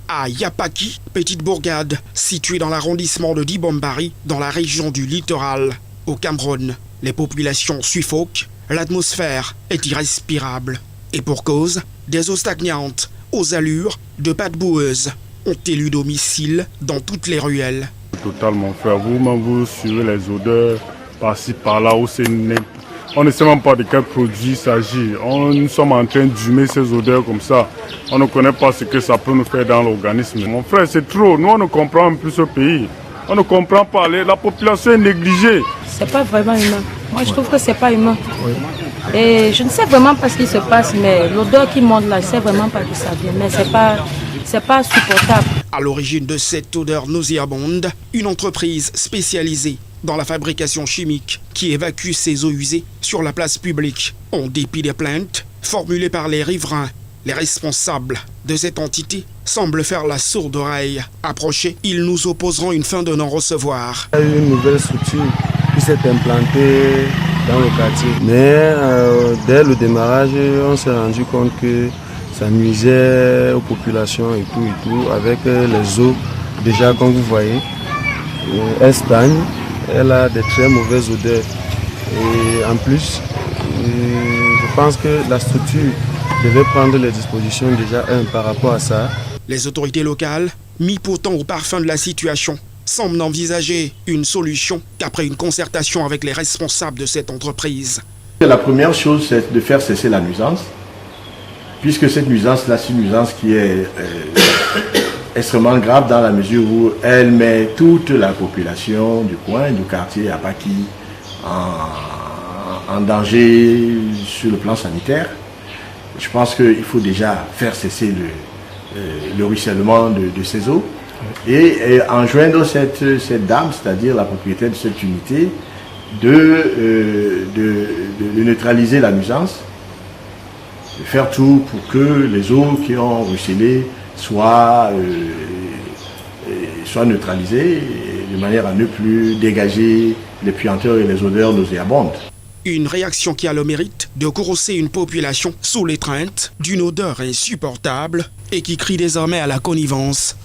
à Yapaki, petite bourgade située dans l'arrondissement de Dibambari, dans la région du littoral, au Cameroun. Les populations suffoquent, l'atmosphère est irrespirable. Et pour cause, des eaux stagnantes, aux allures de pâtes boueuses, ont élu domicile dans toutes les ruelles. Total, mon frère, vous suivez les odeurs par-ci, par-là, où c'est net. On ne sait même pas de quel produit il s'agit. Nous sommes en train d'humer ces odeurs comme ça. On ne connaît pas ce que ça peut nous faire dans l'organisme. Mon frère, c'est trop. Nous, on ne comprend plus ce pays. On ne comprend pas. La population est négligée. C'est pas vraiment humain. Moi, je trouve que c'est pas humain. Oui. Et je ne sais vraiment pas ce qui se passe, mais l'odeur qui monte là, je ne sais vraiment pas d'où ça vient. Mais c'est pas supportable. À l'origine de cette odeur nauséabonde, une entreprise spécialisée dans la fabrication chimique qui évacue ses eaux usées sur la place publique. En dépit des plaintes formulées par les riverains, les responsables de cette entité semblent faire la sourde oreille. Approchés, ils nous opposeront une fin de non-recevoir. Il y a eu une nouvelle structure qui s'est implantée dans le quartier. Mais dès le démarrage, on s'est rendu compte que ça nuisait aux populations et tout, avec les eaux. Déjà, comme vous voyez, elle stagne, elle a de très mauvaises odeurs. Et en plus, je pense que la structure devait prendre les dispositions déjà par rapport à ça. Les autorités locales, mis pourtant au parfum de la situation, semblent n'envisager une solution qu'après une concertation avec les responsables de cette entreprise. La première chose, c'est de faire cesser la nuisance, puisque cette nuisance-là, c'est une nuisance qui est extrêmement grave dans la mesure où elle met toute la population du coin, du quartier Yapaki en danger sur le plan sanitaire. Je pense qu'il faut déjà faire cesser le ruissellement de ces eaux et enjoindre cette dame, c'est-à-dire la propriétaire de cette unité, de neutraliser la nuisance, de faire tout pour que les eaux qui ont ruisselé soient neutralisées de manière à ne plus dégager les puanteurs et les odeurs nauséabondes. Une réaction qui a le mérite de corroser une population sous l'étreinte d'une odeur insupportable et qui crie désormais à la connivence.